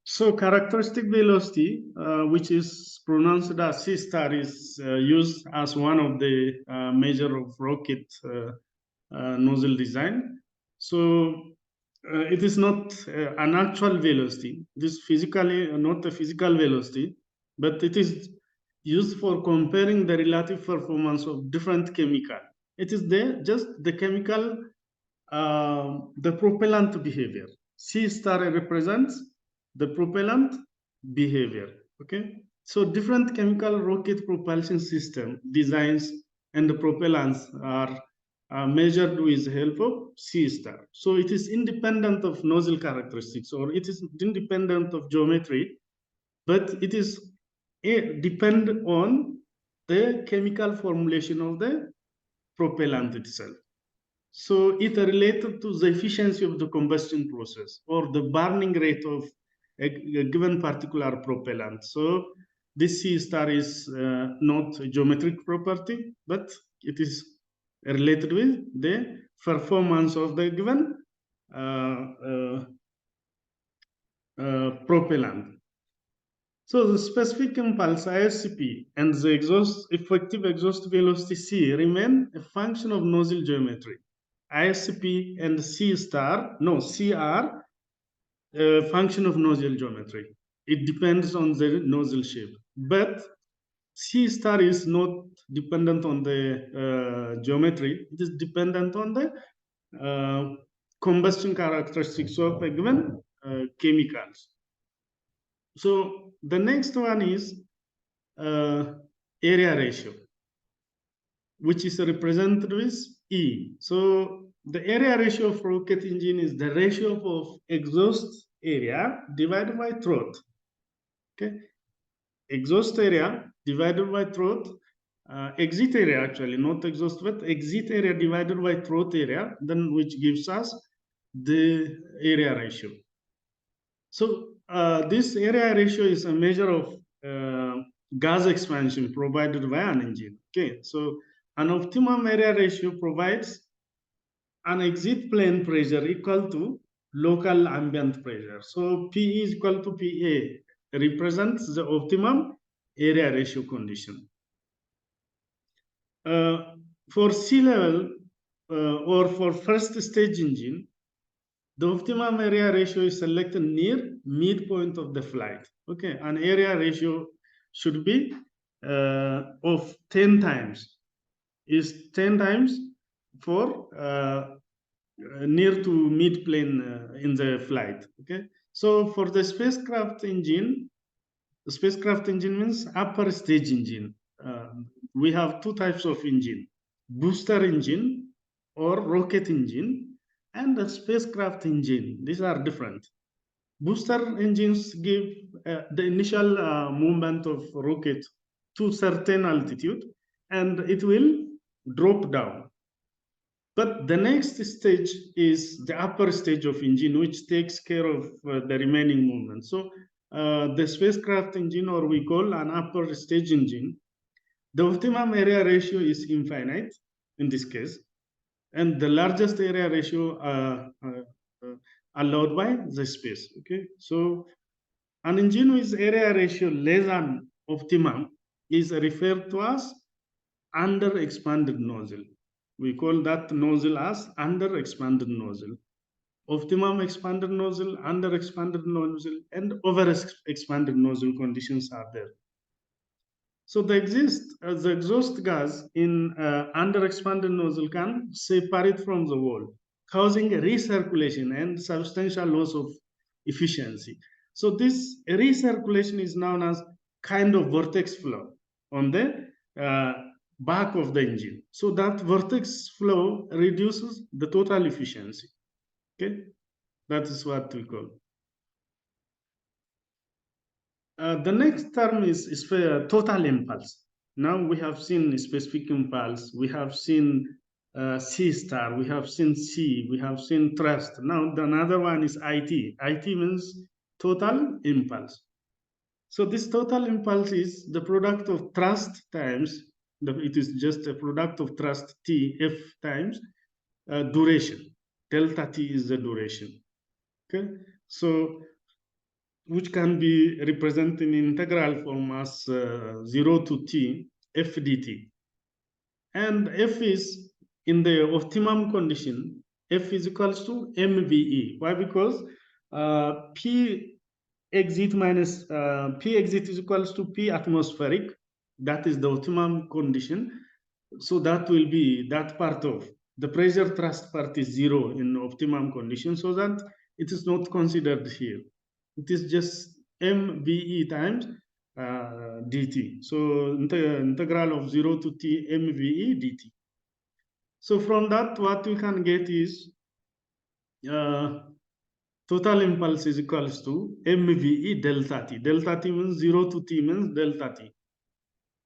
So characteristic velocity, which is pronounced as C star, is used as one of the measure of rocket nozzle design. So it is not an actual velocity. It is physically not a physical velocity, but it is used for comparing the relative performance of different chemical. It is just the chemical, the propellant behavior. C star represents the propellant behavior. Okay, so different chemical rocket propulsion system designs and the propellants are measured with the help of C star. So it is independent of nozzle characteristics, or it is independent of geometry, but it is depend on the chemical formulation of the propellant itself. So it related to the efficiency of the combustion process or the burning rate of a given particular propellant. So this C star is not a geometric property, but it is related with the performance of the given propellant. So the specific impulse ISCP and the effective exhaust velocity C remain a function of nozzle geometry. ISCP and C are a function of nozzle geometry. It depends on the nozzle shape, but C star is not dependent on the geometry. It is dependent on the combustion characteristics of a given chemicals. So the next one is area ratio, which is represented with E. So the area ratio of rocket engine is the ratio of exhaust area divided by throat. Okay, exhaust area divided by throat, exit area actually, not exhaust, but exit area divided by throat area, then which gives us the area ratio. So this area ratio is a measure of gas expansion provided by an engine. Okay, so an optimum area ratio provides an exit plane pressure equal to local ambient pressure. So P is equal to PA represents the optimum area ratio condition. For sea level or for first stage engine, the optimum area ratio is selected near midpoint of the flight. Okay, an area ratio should be of 10 times. Is 10 times for near to mid plane in the flight. Okay, so for the spacecraft engine means upper stage engine. We have two types of engine: booster engine or rocket engine, and the spacecraft engine. These are different. Booster engines give the initial movement of rocket to certain altitude, and it will drop down. But the next stage is the upper stage of engine, which takes care of the remaining movement. So the spacecraft engine, or we call an upper stage engine, the optimum area ratio is infinite in this case, and the largest area ratio allowed by the space. Okay, so an engine with area ratio less than optimum is referred to as under expanded nozzle. We call that nozzle as under expanded nozzle. Optimum expanded nozzle, under expanded nozzle, and over expanded nozzle conditions are there. So the exhaust gas in under expanded nozzle can separate from the wall, causing a recirculation and substantial loss of efficiency. So this recirculation is known as kind of vortex flow on the back of the engine. So that vortex flow reduces the total efficiency. Okay, that is what we call. The next term is total impulse. Now we have seen specific impulse, we have seen C star, we have seen C, we have seen thrust. Now the another one is IT. IT means total impulse. So this total impulse is the product of thrust times, it is just a product of thrust T, F times duration. Delta T is the duration. Okay, so which can be represented in integral form as 0 to t f dt. And f is in the optimum condition, f is equals to mve. Why? Because p exit minus p exit is equals to p atmospheric. That is the optimum condition. So that will be that part of the pressure thrust part is 0 in optimum condition, so that it is not considered here. It is just mve times dt. So integral of 0 to t mve dt. So from that, what we can get is total impulse is equals to mve delta t. Delta t means 0 to t means delta t.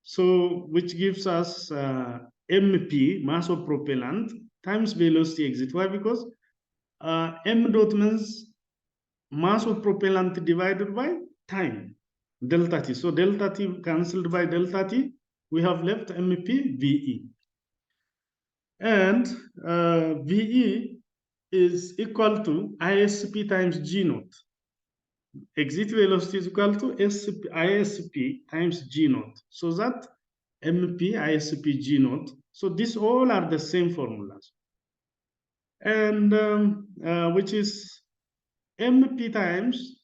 So which gives us mp, mass of propellant, times velocity exit. Why? Because m dot means mass of propellant divided by time, delta t. So delta t cancelled by delta t, we have left mp ve. And ve is equal to ISP times G naught. Exit velocity is equal to ISP times G naught. So that MP, ISP, G naught. So these all are the same formulas. And which is MP times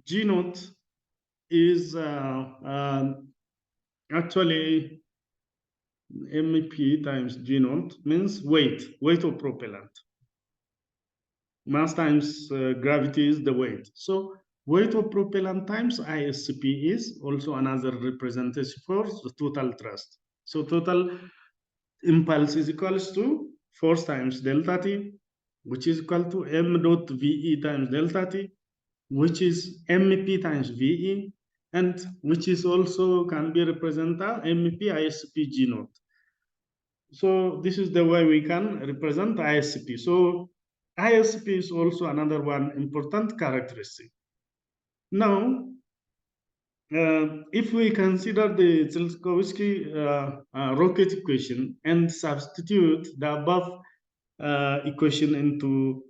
G naught is actually MP times G naught means weight of propellant. Mass times gravity is the weight. So weight of propellant times ISP is also another representation for the total thrust. So total impulse is equals to force times delta t, which is equal to m dot ve times delta t, which is mp times ve, and which is also can be represented mp ISP G naught. So this is the way we can represent ISP. So ISP is also another one important characteristic. Now, if we consider the Tsiolkovsky rocket equation and substitute the above equation into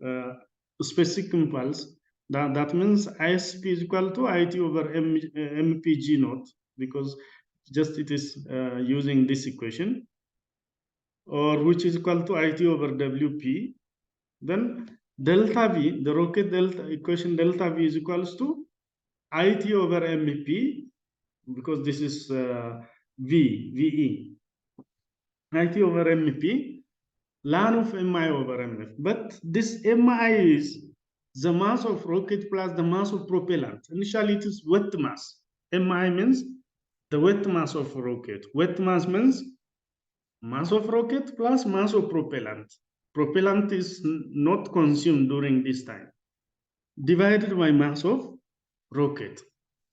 specific impulse, that means ISP is equal to IT over MPG naught, because just it is using this equation, or which is equal to IT over WP. Then delta V, the rocket delta equation delta V is equals to IT over MP, because this is VE. IT over MP, ln of Mi over Mf. But this Mi is the mass of rocket plus the mass of propellant. Initially, it is wet mass. Mi means the wet mass of rocket. Wet mass means mass of rocket plus mass of propellant. Propellant is not consumed during this time, divided by mass of rocket.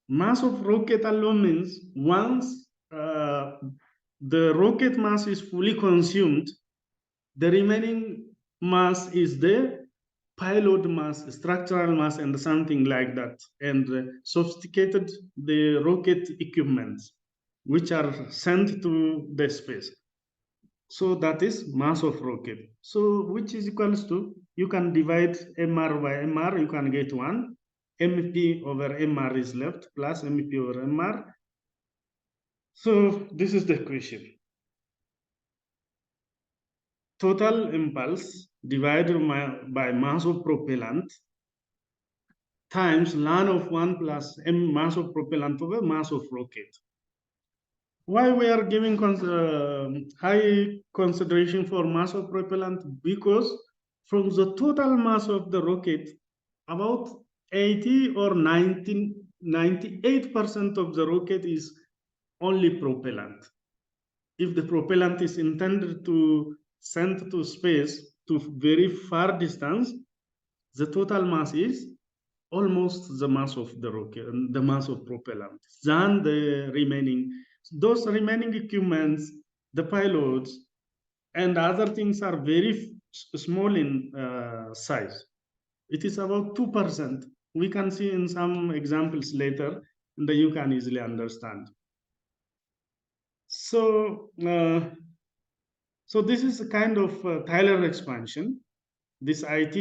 Mass of rocket alone means once the rocket mass is fully consumed, the remaining mass is the payload mass, structural mass, and something like that, and sophisticated the rocket equipments which are sent to the space. So that is mass of rocket. So which is equals to, you can divide MR by MR, you can get 1. MP over MR is left, plus MP over MR. So this is the equation. Total impulse divided by mass of propellant times ln of 1 plus m mass of propellant over mass of rocket. Why we are giving high consideration for mass of propellant? Because from the total mass of the rocket, about 80 or 98% of the rocket is only propellant. If the propellant is intended to send to space to very far distance, the total mass is almost the mass of the rocket, the mass of propellant, than the remaining. Those remaining equipments, the payloads, and other things are very small in size. It is about 2%. We can see in some examples later, and you can easily understand. So, so this is a kind of Taylor expansion. This IT,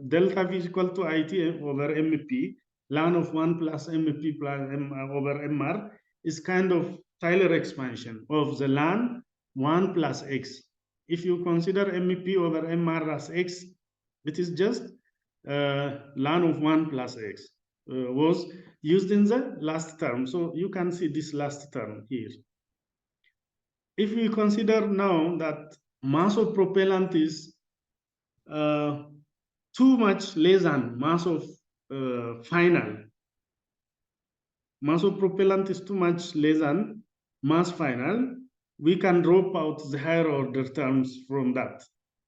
delta V is equal to IT over MP. ln of 1 plus MP plus M over MR is kind of Taylor expansion of the ln 1 plus X. If you consider MEP over MR as X, it is just ln of 1 plus X was used in the last term. So you can see this last term here. If we consider now that mass of propellant is too much less than mass of final, mass of propellant is too much less than mass final, we can drop out the higher order terms from that.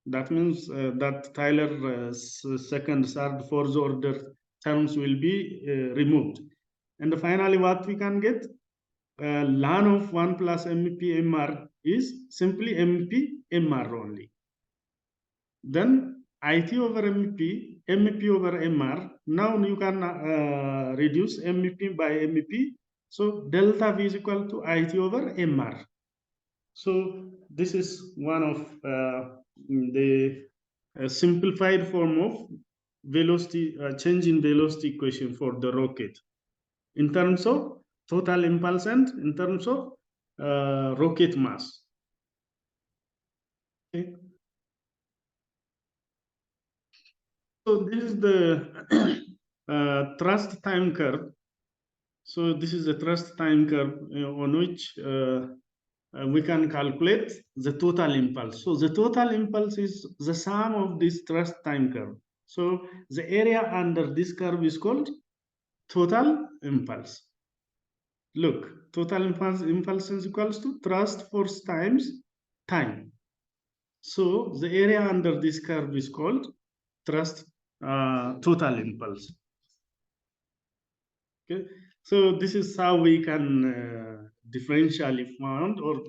That means that Taylor second, third, fourth order terms will be removed. And finally, what we can get? Ln of 1 plus MP MR is simply MP MR only. Then IT over MEP, MEP over MR. Now you can reduce MEP by MEP. So delta V is equal to IT over MR. So this is one of the simplified form of velocity change in velocity equation for the rocket in terms of total impulse and in terms of rocket mass. Okay. So this is the thrust time curve. So this is the thrust time curve on which we can calculate the total impulse. So the total impulse is the sum of this thrust time curve. So the area under this curve is called total impulse. Look, total impulse is equals to thrust force times time. So the area under this curve is called thrust total impulse. Okay, so this is how we can differentially found or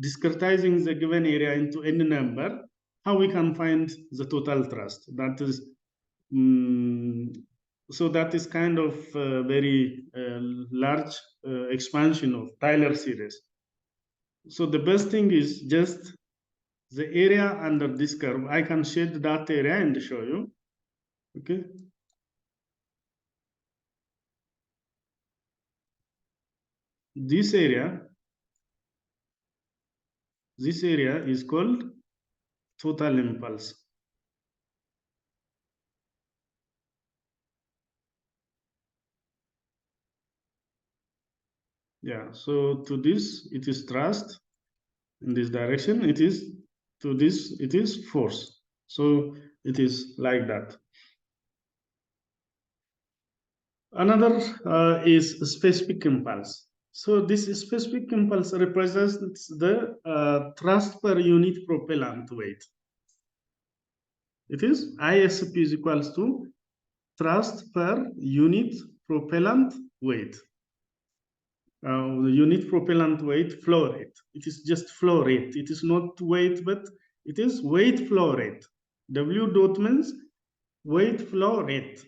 discretizing the given area into any number, how we can find the total thrust. That is, so that is kind of very large expansion of Taylor series. So the best thing is just the area under this curve. I can shade that area and show you. Okay. This area is called total impulse. Yeah, so to this it is thrust, in this direction it is, to this it is force. So it is like that. Another is specific impulse. So this specific impulse represents the thrust per unit propellant weight. It is ISP is equals to thrust per unit propellant weight. The unit propellant weight flow rate. It is just flow rate. It is not weight, but it is weight flow rate. W dot means weight flow rate.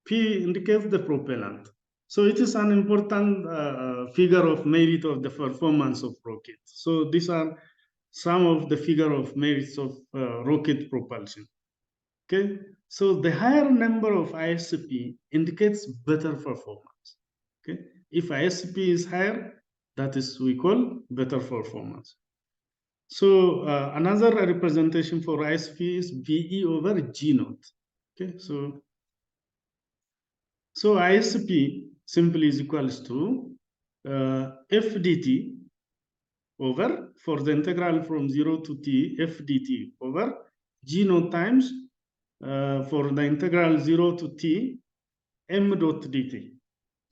P indicates the propellant. So it is an important figure of merit of the performance of rocket. So these are some of the figure of merits of rocket propulsion. Okay, so the higher number of ISP indicates better performance. Okay, if ISP is higher, that is we call better performance. So another representation for ISP is VE over G naught. Okay, so ISP simply is equals to F dt over, for the integral from 0 to t, F dt over G naught times for the integral 0 to t, m dot dt.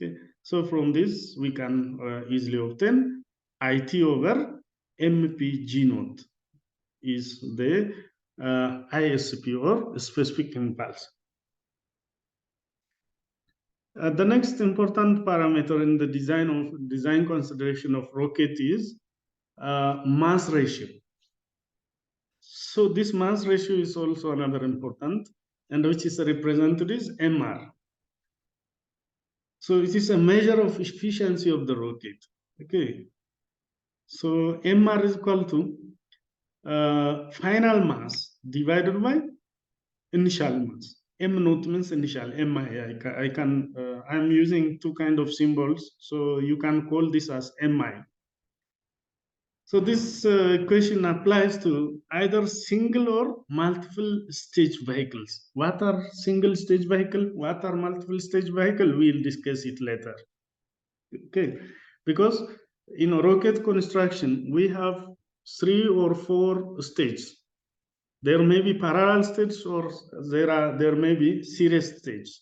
Okay, so from this we can easily obtain IT over MP G naught is the ISP or specific impulse. The next important parameter in the design consideration of rocket is mass ratio. So this mass ratio is also another important, and which is represented as MR. So it is a measure of efficiency of the rocket. Okay. So MR is equal to final mass divided by initial mass. M naught means initial, MI. I'm using two kind of symbols, so you can call this as MI. So this equation applies to either single or multiple stage vehicles. What are single stage vehicle? What are multiple stage vehicle? We'll discuss it later. Okay, because in rocket construction, we have 3 or 4 stages. There may be parallel stages or there may be series stages.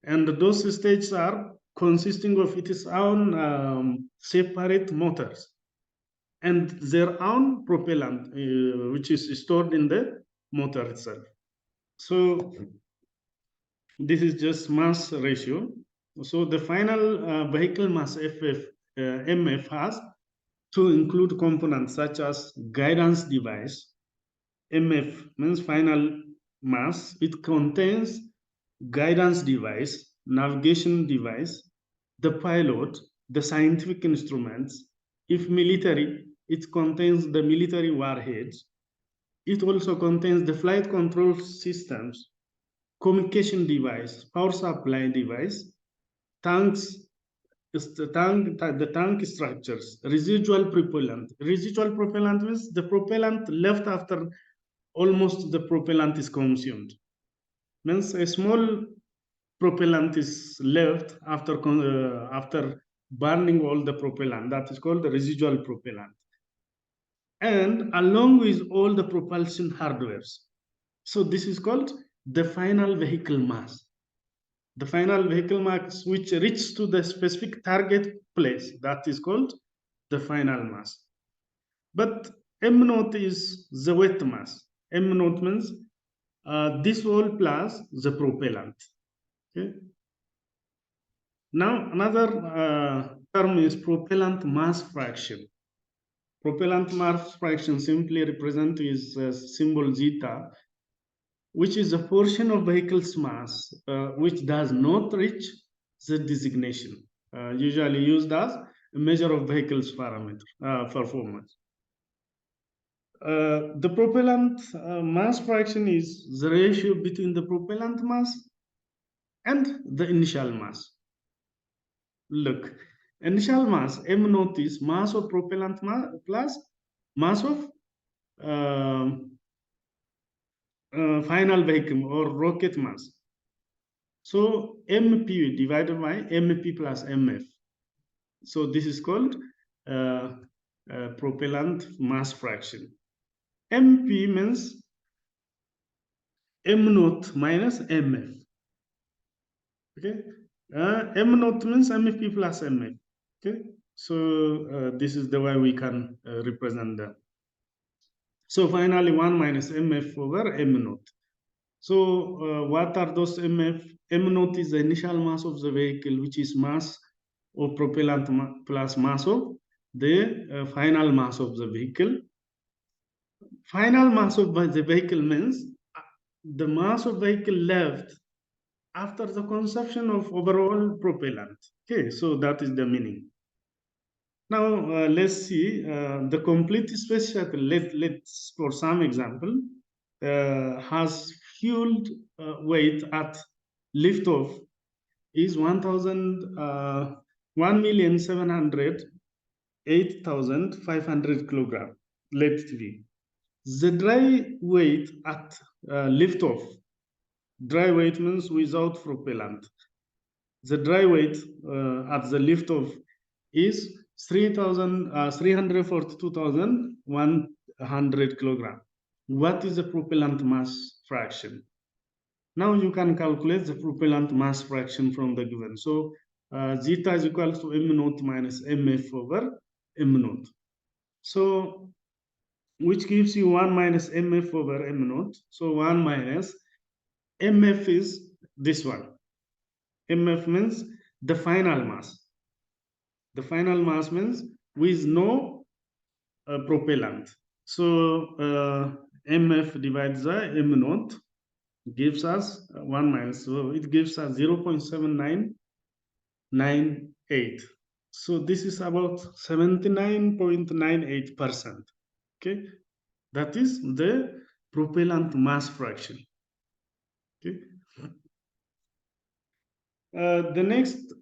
And those stages are consisting of its own separate motors and their own propellant, which is stored in the motor itself. So this is just mass ratio. So the final vehicle mass MF has to include components such as guidance device. MF means final mass. It contains guidance device, navigation device, the pilot, the scientific instruments. If military, it contains the military warheads. It also contains the flight control systems, communication device, power supply device, tanks, the tank structures, residual propellant. Residual propellant means the propellant left after almost the propellant is consumed. Means a small propellant is left after burning all the propellant. That is called the residual propellant. And along with all the propulsion hardwares. So this is called the final vehicle mass. The final vehicle mass which reaches to the specific target place, that is called the final mass. But M naught is the weight mass. M naught means this whole plus the propellant. Okay. Now another term is propellant mass fraction. Propellant mass fraction simply represent is symbol zeta, which is a portion of vehicle's mass which does not reach the designation, usually used as a measure of vehicle's parameter performance. The propellant mass fraction is the ratio between the propellant mass and the initial mass. Look, initial mass, M naught is mass of propellant plus mass of final vehicle or rocket mass. So MP divided by MP plus MF. So this is called propellant mass fraction. MP means M naught minus MF. Okay, M naught means MP plus MF. Okay, so this is the way we can represent that. So finally 1 minus MF over M naught. So what are those MF? M naught is the initial mass of the vehicle, which is mass of propellant plus mass of the final mass of the vehicle. Final mass of the vehicle means the mass of vehicle left after the consumption of overall propellant. Okay, so that is the meaning. Now let's see the complete space shuttle. Let's for some example has fuel weight at liftoff is 1,708,500 kilogram. Let it be. The dry weight at liftoff. Dry weight means without propellant. The dry weight at the liftoff is 342,100 kilogram. What is the propellant mass fraction? Now you can calculate the propellant mass fraction from the given. So zeta is equal to M naught minus MF over M naught. So which gives you 1 minus MF over M naught. So 1 minus MF is this one. MF means the final mass. The final mass means with no propellant. So MF divides by M naught gives us 1 minus, so it gives us 0.7998. So this is about 79.98%. Okay, that is the propellant mass fraction. Okay, The next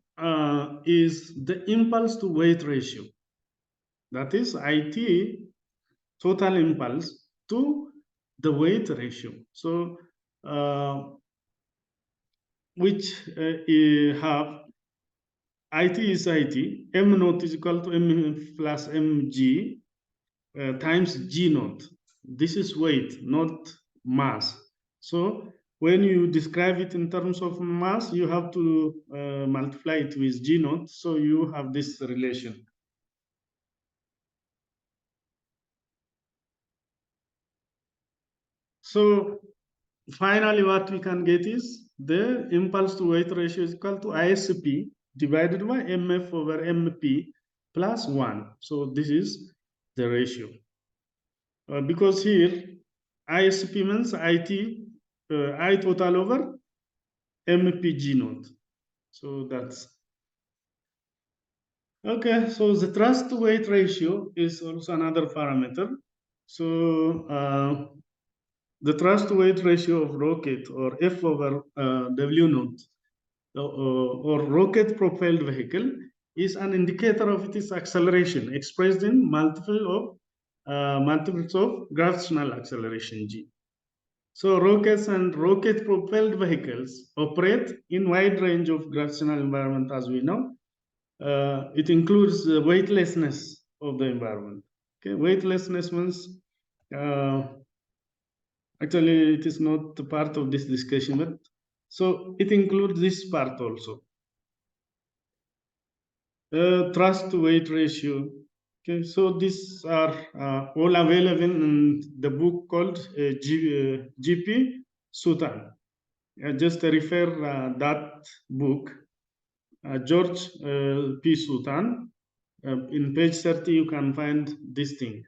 is the impulse to weight ratio. That is IT, total impulse to the weight ratio. So which have IT is IT, M naught is equal to M plus mg times G naught. This is weight, not mass. So when you describe it in terms of mass, you have to multiply it with G naught. So you have this relation. So finally, what we can get is the impulse to weight ratio is equal to ISP divided by MF over MP plus 1. So this is the ratio. Because here ISP means IT, I total over MPG naught. So that's okay. So the thrust to weight ratio is also another parameter. So the thrust to weight ratio of rocket, or F over W naught, or rocket propelled vehicle, is an indicator of its acceleration expressed in multiples of gravitational acceleration G. So rockets and rocket propelled vehicles operate in wide range of gravitational environment, as we know. It includes the weightlessness of the environment. Okay, weightlessness means actually it is not part of this discussion, but so it includes this part also. Thrust to weight ratio. Okay, so these are all available in the book called GP Sutan. Just refer that book, George P. Sutan. In page 30, you can find this thing.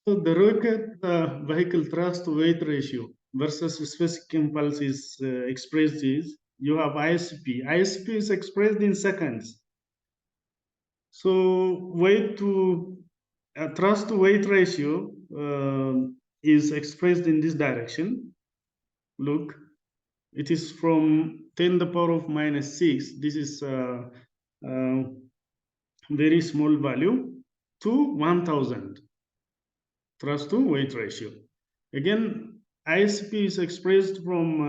So the rocket vehicle thrust to weight ratio versus specific impulse is expressed is, you have ISP. ISP is expressed in seconds. So weight to thrust to weight ratio is expressed in this direction. Look, it is from 10 to the power of minus 6. This is very small value to 1000 thrust to weight ratio. Again, ISP is expressed from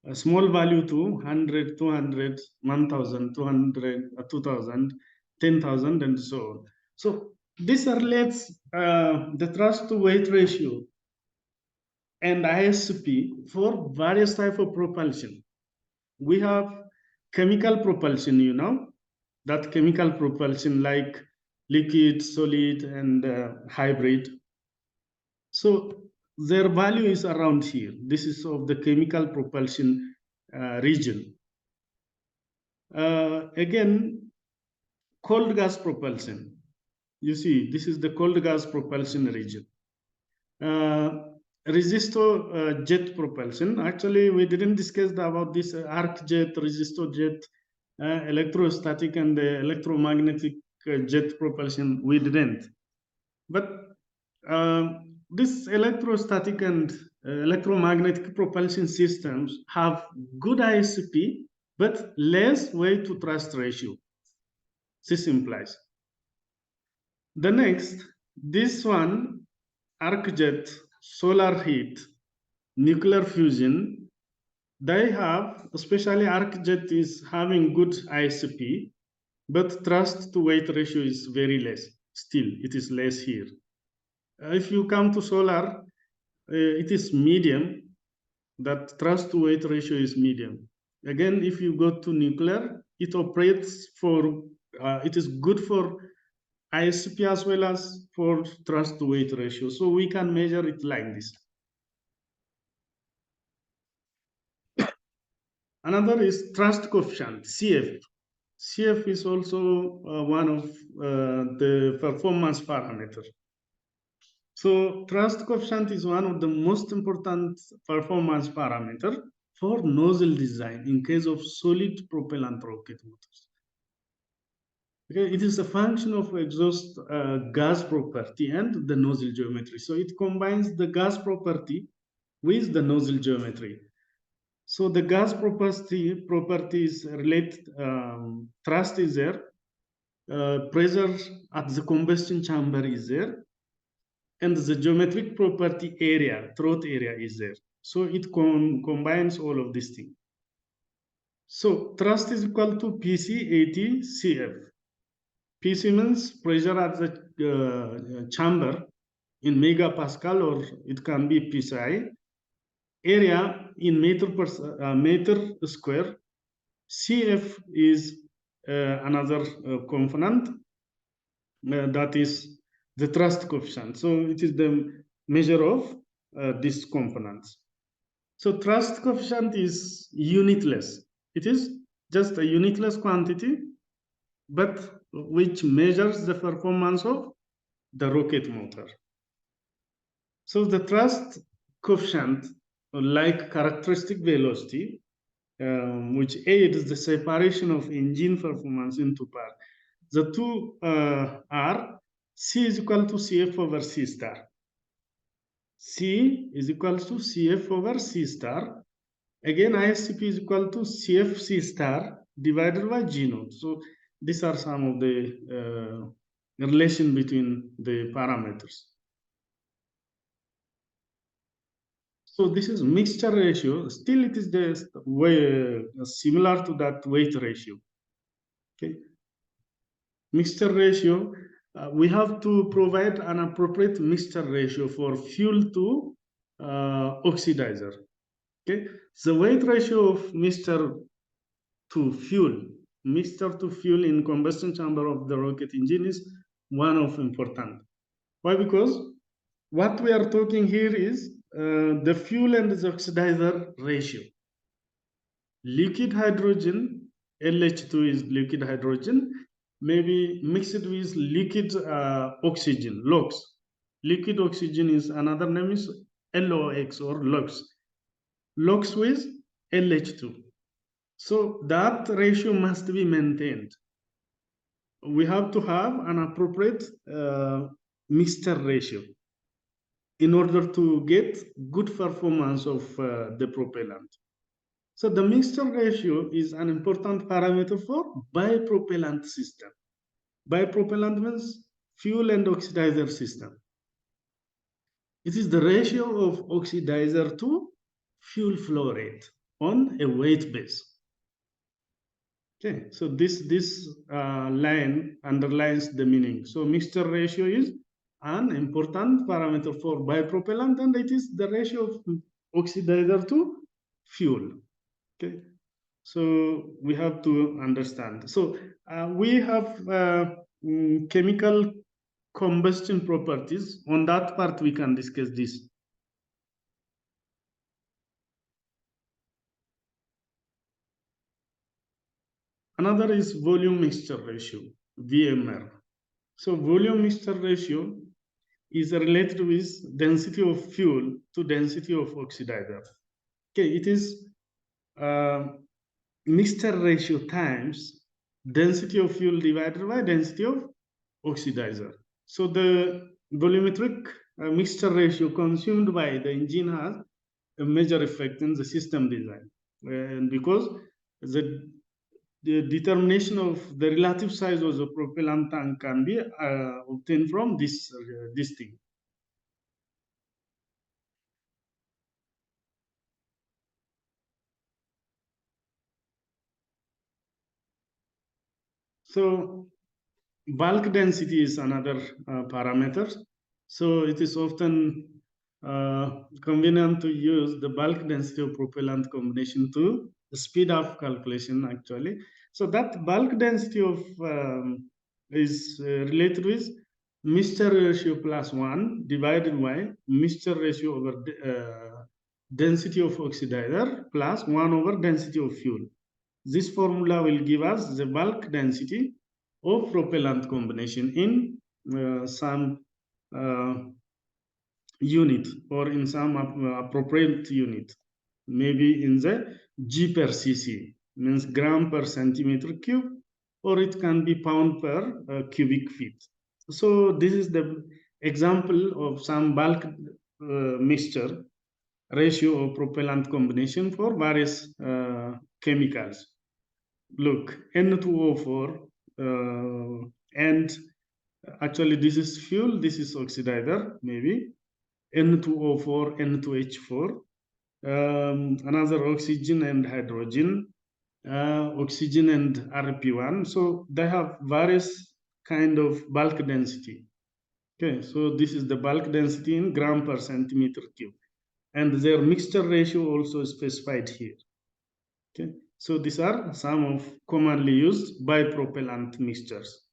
a small value to 100, 200, 1000, 200, 2000, 10,000, and so on. So this relates the thrust to weight ratio and ISP for various type of propulsion. We have chemical propulsion, you know, that chemical propulsion like liquid, solid, and hybrid. So their value is around here. This is of the chemical propulsion region. Again, cold gas propulsion. You see, this is the cold gas propulsion region. Resistor jet propulsion. Actually, we didn't discuss about this arc jet, resistor jet, electrostatic and electromagnetic jet propulsion. We didn't. But this electrostatic and electromagnetic propulsion systems have good ISP, but less weight to thrust ratio. This implies. The next, this one, arc jet, solar heat, nuclear fusion, they have, especially arc jet is having good ISP, but thrust to weight ratio is very less. Still, it is less here. If you come to solar, it is medium. That thrust to weight ratio is medium. Again, if you go to nuclear, it operates for, it is good for ISP as well as for thrust to weight ratio. So we can measure it like this. Another is thrust coefficient, CF. CF is also one of the performance parameters. So thrust coefficient is one of the most important performance parameter for nozzle design in case of solid propellant rocket motors. Okay, it is a function of exhaust gas property and the nozzle geometry. So it combines the gas property with the nozzle geometry. So the gas properties relate, thrust is there, pressure at the combustion chamber is there, and the geometric property area, throat area is there. So it combines all of these things. So thrust is equal to PC 80 CF. PC means pressure at the chamber in megapascal, or it can be psi. Area in meter square. CF is another component, that is the thrust coefficient. So it is the measure of these components. So thrust coefficient is unitless. It is just a unitless quantity, but which measures the performance of the rocket motor. So the thrust coefficient, like characteristic velocity, which aids the separation of engine performance into parts. The two are C is equal to CF over C star. C is equal to CF over C star. Again, ISCP is equal to CF C star divided by G naught. So these are some of the relation between the parameters. So this is mixture ratio. Still, it is the way similar to that weight ratio. Okay. Mixture ratio, we have to provide an appropriate mixture ratio for fuel to oxidizer. Okay, the weight ratio of mixture to fuel in combustion chamber of the rocket engine is one of important. Why? Because what we are talking here is the fuel and the oxidizer ratio. Liquid hydrogen, LH2 is liquid hydrogen, maybe mixed with liquid oxygen, LOX. Liquid oxygen is another name is LOX or LOX. LOX with LH2. So that ratio must be maintained. We have to have an appropriate mixture ratio in order to get good performance of the propellant. So the mixture ratio is an important parameter for bipropellant system. Bipropellant means fuel and oxidizer system. It is the ratio of oxidizer to fuel flow rate on a weight base. Okay, so this line underlines the meaning. So mixture ratio is an important parameter for bipropellant, and it is the ratio of oxidizer to fuel. Okay, so we have to understand. So we have chemical combustion properties. On that part, we can discuss this. Another is volume mixture ratio, VMR. So volume mixture ratio is related with density of fuel to density of oxidizer. Okay, it is mixture ratio times density of fuel divided by density of oxidizer. So the volumetric mixture ratio consumed by the engine has a major effect in the system design, and because the determination of the relative size of the propellant tank can be obtained from this thing. So bulk density is another parameter. So it is often convenient to use the bulk density of propellant combination to speed up calculation actually. So that bulk density of is related with mixture ratio plus 1 divided by mixture ratio over density of oxidizer plus 1 over density of fuel. This formula will give us the bulk density of propellant combination in some unit or in some appropriate unit, maybe in the G per cc, means gram per centimeter cube, or it can be pound per cubic feet. So this is the example of some bulk mixture ratio of propellant combination for various chemicals. Look, N2O4 and actually this is fuel, this is oxidizer, maybe N2O4, N2H4, another oxygen and hydrogen, oxygen and RP1. So they have various kind of bulk density. Okay, so this is the bulk density in gram per centimeter cube, and their mixture ratio also specified here. Okay, so these are some of commonly used bipropellant mixtures.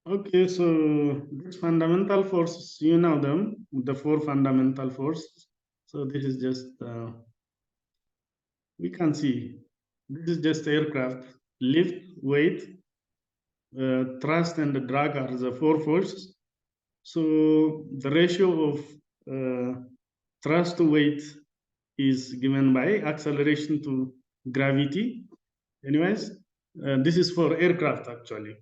Okay, so these fundamental forces, you know them, the four fundamental forces. So this is just, we can see, this is just aircraft, lift, weight, thrust and drag are the four forces. So the ratio of thrust to weight is given by acceleration to gravity. Anyways, this is for aircraft actually.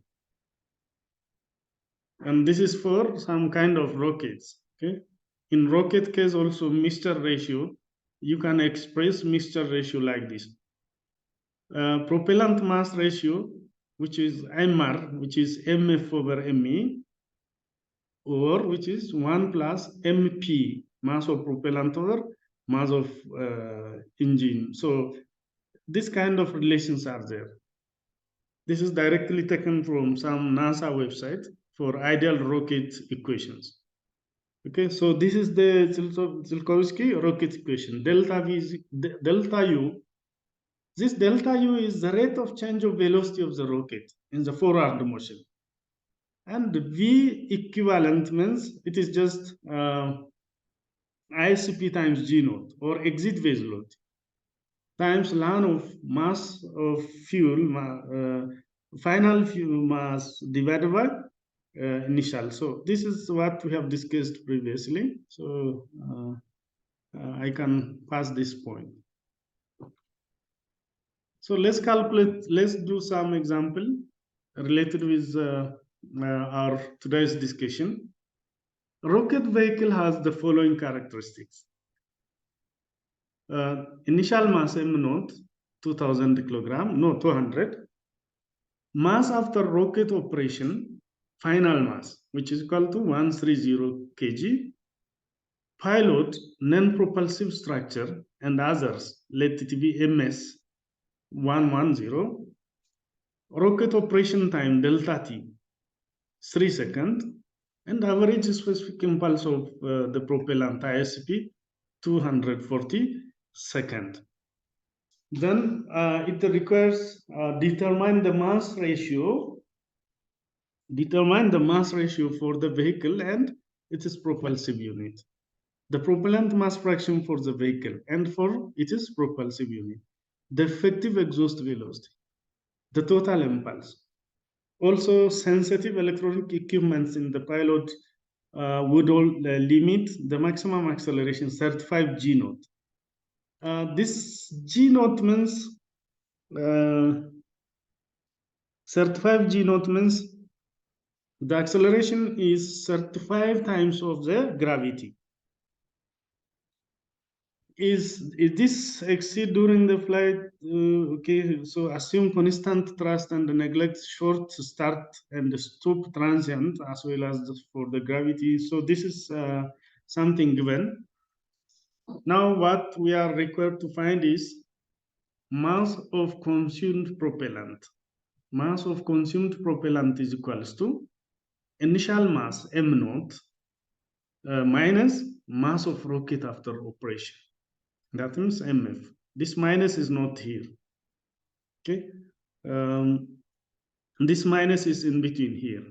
And this is for some kind of rockets. Okay. In rocket case also mixture ratio, you can express mixture ratio like this. Propellant mass ratio, which is MR, which is MF over ME, or which is 1 plus MP, mass of propellant over mass of engine. So this kind of relations are there. This is directly taken from some NASA website for ideal rocket equations. Okay, so this is the Tsiolkovsky rocket equation. Delta V is delta U. This delta U is the rate of change of velocity of the rocket in the forward motion. And V equivalent means it is just ISP times G naught or exit velocity times ln of mass of fuel, final fuel mass divided by initial. So this is what we have discussed previously. So I can pass this point. So let's calculate, let's do some example related with our today's discussion. Rocket vehicle has the following characteristics. Initial mass m naught 2000 kilogram, no 200. Mass after rocket operation, final mass, which is equal to 130 kg. Pilot, non-propulsive structure, and others, let it be MS 110. Rocket operation time, delta T, 3 seconds. And average specific impulse of the propellant ISP, 240 seconds. Then it requires determine the mass ratio for the vehicle and its propulsive unit. The propellant mass fraction for the vehicle and for its propulsive unit. The effective exhaust velocity. The total impulse. Also, sensitive electronic equipments in the pilot would all limit the maximum acceleration 35 G naught. This G naught means 35 G naught means the acceleration is 35 times of the gravity. Is this exceed during the flight? Okay, so assume constant thrust and neglect short start and stop transient as well as for the gravity. So this is something given. Now what we are required to find is mass of consumed propellant. Mass of consumed propellant is equals to initial mass m naught minus mass of rocket after operation. That means mf. This minus is not here. Okay. This minus is in between here.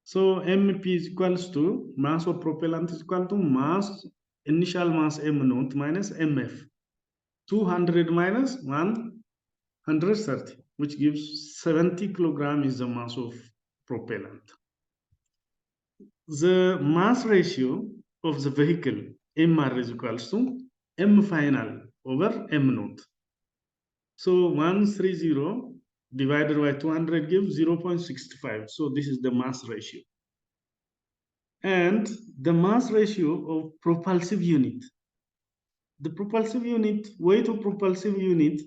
So mp is equals to mass of propellant is equal to mass initial mass m naught minus mf. 200 minus 130, which gives 70 kilogram is the mass of propellant. The mass ratio of the vehicle mr is equals to m final over m naught. So 130 divided by 200 gives 0.65. So this is the mass ratio. and the mass ratio of propulsive unit. The propulsive unit, weight of propulsive unit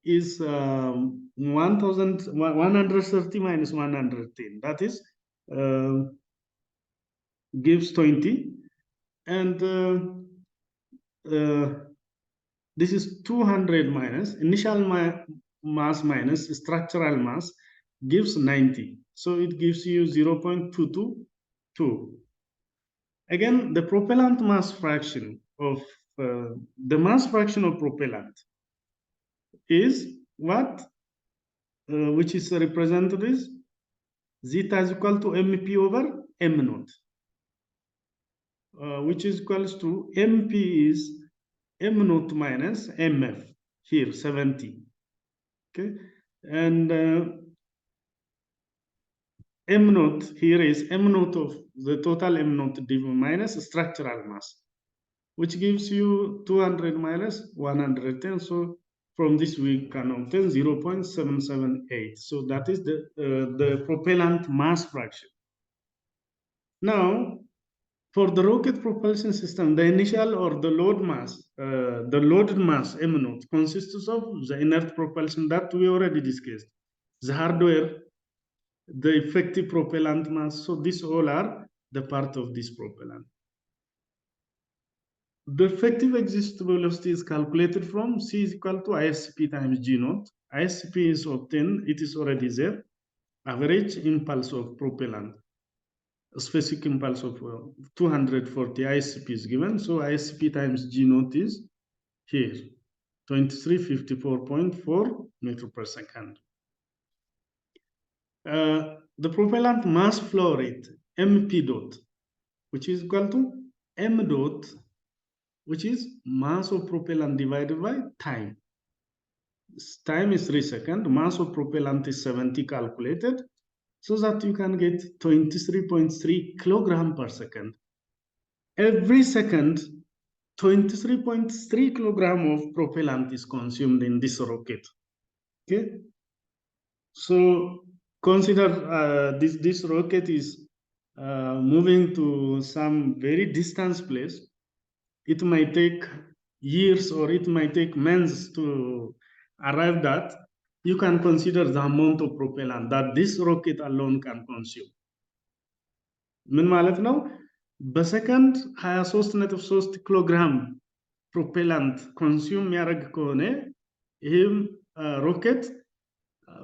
is 1,130 minus 110. That is gives 20, and this is 200 minus initial mass minus structural mass gives 90. So it gives you 0.222. Again, the propellant mass fraction of the mass fraction of propellant is what? Which is represented as zeta is equal to mp over m naught, which is equals to mp is m naught minus mf, here 70. Okay, and m naught here is m naught of the total m naught minus structural mass, which gives you 200 minus 110. So from this we can obtain 0.778. So that is the propellant mass fraction. Now, for the rocket propulsion system, the initial or the load mass, the loaded mass m naught consists of the inert propulsion that we already discussed, the hardware, the effective propellant mass. So these all are the part of this propellant. The effective exit velocity is calculated from C is equal to ISP times G naught. ISP is obtained, it is already there. Average impulse of propellant, a specific impulse of 240 ISP is given. So ISP times G naught is here, 2354.4 meter per second. The propellant mass flow rate, MP dot, which is equal to M dot, which is mass of propellant divided by time. Time is 3 seconds, mass of propellant is 70 calculated, so that you can get 23.3 kilogram per second. Every second, 23.3 kilogram of propellant is consumed in this rocket. Okay, so consider this rocket is moving to some very distant place. It might take years or it might take months to arrive at. You can consider the amount of propellant that this rocket alone can consume. ምን ማለት ነው? በሰከንድ 23.3 ኪሎግራም ፕሮፔላንት ኮንሱም የሚያደርግ ከሆነ ይህም ሮኬት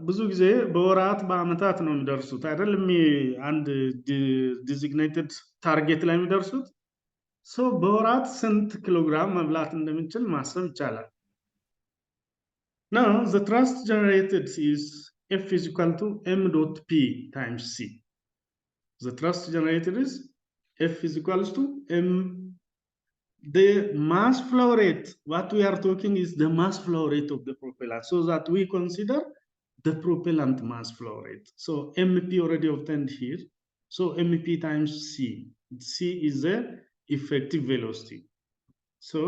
ብዙ ጊዜ በወራት በአመታት ነው የሚደርሱት አይደለም? አንድ ዲዚግኔትድ ታርጌት ላይ የሚደርሱት ሰው በወራት ስንት ኪሎግራም መብላት እንደምንችል ማሰብ ይቻላል። Now the thrust generated is F is equal to m dot p times c. The thrust generated is F is equals to m. The mass flow rate, what we are talking is the mass flow rate of the propellant, so that we consider the propellant mass flow rate. So mp already obtained here. So mp times c. C is the effective velocity. So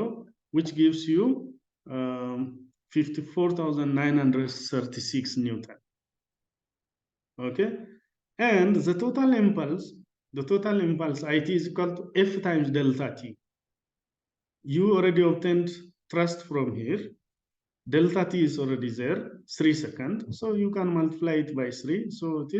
which gives you 54,936 Newton. Okay, and the total impulse IT is equal to F times delta T. You already obtained thrust from here. Delta T is already there, 3 seconds. So you can multiply it by 3. So it is